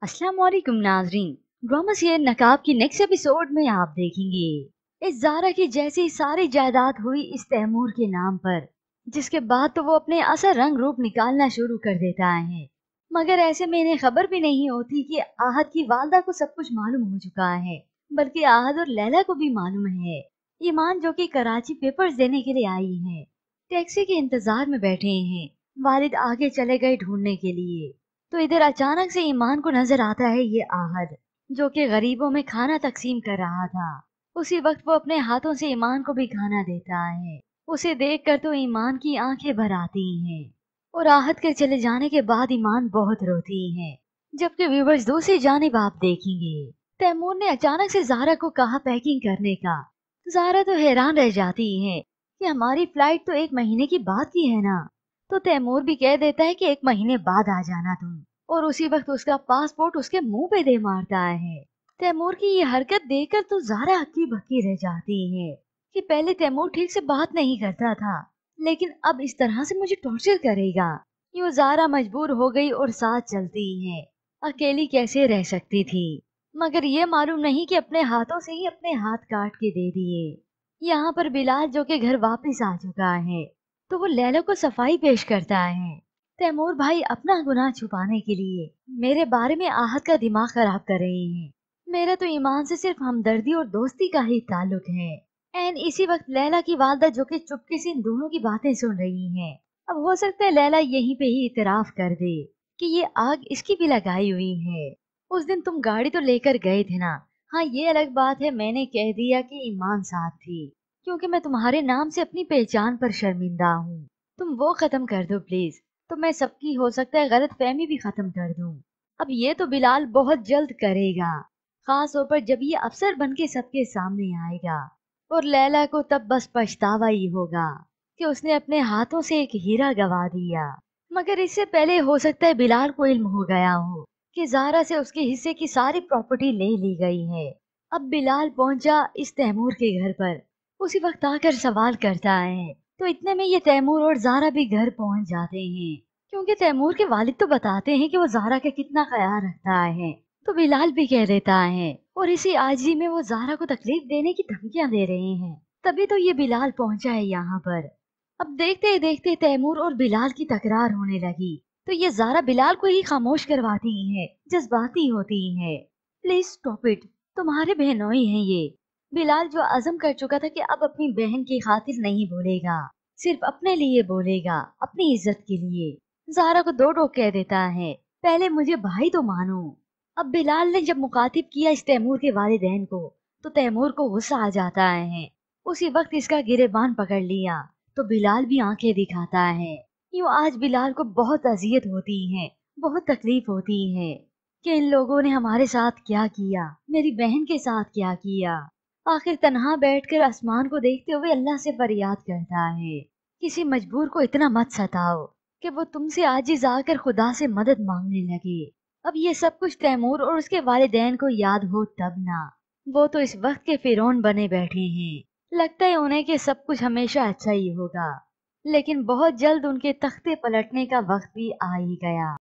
अस्सलाम वालेकुम नाजरीन। ड्रामा सीरियल नकाब की नेक्स्ट एपिसोड में आप देखेंगे इस जारा की जैसी सारी जायदाद हुई इस तैमूर के नाम पर, जिसके बाद तो वो अपने असल रंग रूप निकालना शुरू कर देता है। मगर ऐसे में इन्हें खबर भी नहीं होती कि आहद की वालदा को सब कुछ मालूम हो चुका है, बल्कि आहद और लैला को भी मालूम है। ईमान जो कि कराची पेपर्स देने के लिए आई है, टैक्सी के इंतजार में बैठे हैं। वालिद आगे चले गए ढूंढने के लिए, तो इधर अचानक से ईमान को नजर आता है ये आहद, जो कि गरीबों में खाना तकसीम कर रहा था। उसी वक्त वो अपने हाथों से ईमान को भी खाना देता है। उसे देखकर तो ईमान की आंखें भर आती हैं और आहद के चले जाने के बाद ईमान बहुत रोती है। जबकि व्यूवर्स दूसरी जानिब आप देखेंगे, तैमूर ने अचानक से ज़ारा को कहा पैकिंग करने का। ज़ारा तो हैरान रह जाती है कि हमारी फ्लाइट तो 1 महीने की बाद की है ना। तो तैमूर भी कह देता है कि 1 महीने बाद आ जाना तुम, और उसी वक्त उसका पासपोर्ट उसके मुंह पे दे मारता है। तैमूर की ये हरकत देखकर तो ज़ारा हक्की बक्की रह जाती है कि पहले तैमूर ठीक से बात नहीं करता था, लेकिन अब इस तरह से मुझे टॉर्चर करेगा। यूं ज़ारा मजबूर हो गई और साथ चलती है। अकेली कैसे रह सकती थी, मगर ये मालूम नहीं कि अपने हाथों से ही अपने हाथ काट के दे दिए। यहाँ पर बिलाल जो कि घर वापस आ चुका है, तो वो लैला को सफाई पेश करता है। तैमूर भाई अपना गुनाह छुपाने के लिए मेरे बारे में आहद का दिमाग खराब कर रहे हैं। मेरा तो ईमान से सिर्फ हमदर्दी और दोस्ती का ही ताल्लुक है। एंड इसी वक्त लैला की वालदा जो कि चुपके से इन दोनों की बातें सुन रही हैं। अब हो सकता है लैला यहीं पे ही इतराफ कर दे कि ये आग इसकी भी लगाई हुई है। उस दिन तुम गाड़ी तो लेकर गए थे ना। हाँ, ये अलग बात है, मैंने कह दिया कि ईमान साथ थी, क्योंकि मैं तुम्हारे नाम से अपनी पहचान पर शर्मिंदा हूँ। तुम वो खत्म कर दो प्लीज, तो मैं सबकी हो सकता है गलत फहमी भी खत्म कर दूं। अब ये तो बिलाल बहुत जल्द करेगा, खास तौर पर जब ये अफसर बन के सबके सामने आएगा। और लैला को तब बस पछतावा ही होगा कि उसने अपने हाथों से एक हीरा गवा दिया। मगर इससे पहले हो सकता है बिलाल को इल्म हो गया हो कि ज़ारा से उसके हिस्से की सारी प्रॉपर्टी ले ली गई है। अब बिलाल पहुंचा इस तैमूर के घर पर, उसी वक्त आकर सवाल करता है। तो इतने में ये तैमूर और ज़ारा भी घर पहुंच जाते हैं, क्योंकि तैमूर के वालिद तो बताते हैं कि वो ज़ारा का कितना ख्याल रखता है। तो बिलाल भी कह देता है, और इसी आजी में वो ज़ारा को तकलीफ देने की धमकियां दे रहे हैं। तभी तो ये बिलाल पहुंचा है यहाँ पर। अब देखते ही देखते तैमूर और बिलाल की तकरार होने लगी, तो ये ज़ारा बिलाल को ही खामोश करवाती है, जज्बाती होती है। प्लीज स्टॉप इट, तुम्हारे बहनोई हैं ये। बिलाल जो अज़म कर चुका था कि अब अपनी बहन की खातिर नहीं बोलेगा, सिर्फ अपने लिए बोलेगा, अपनी इज्जत के लिए। ज़ारा को दो टोक कह देता है, पहले मुझे भाई तो मानो। अब बिलाल ने जब मुखातिब किया इस तैमूर के वालिदैन को, तो तैमूर को गुस्सा आ जाता है। उसी वक्त इसका गिरेबान पकड़ लिया, तो बिलाल भी आंखें दिखाता है। यूं आज बिलाल को बहुत अजियत होती है, बहुत तकलीफ होती है कि इन लोगों ने हमारे साथ क्या किया, मेरी बहन के साथ क्या किया। आखिर तन्हा बैठकर आसमान को देखते हुए अल्लाह से फरियाद करता है, किसी मजबूर को इतना मत सताओ कि वो तुमसे आजिज आकर खुदा से मदद मांगने लगे। अब ये सब कुछ तैमूर और उसके वालिदैन को याद हो तब ना। वो तो इस वक्त के फिरौन बने बैठे हैं। लगता है उन्हें कि सब कुछ हमेशा अच्छा ही होगा, लेकिन बहुत जल्द उनके तख्ते पलटने का वक्त भी आ ही गया।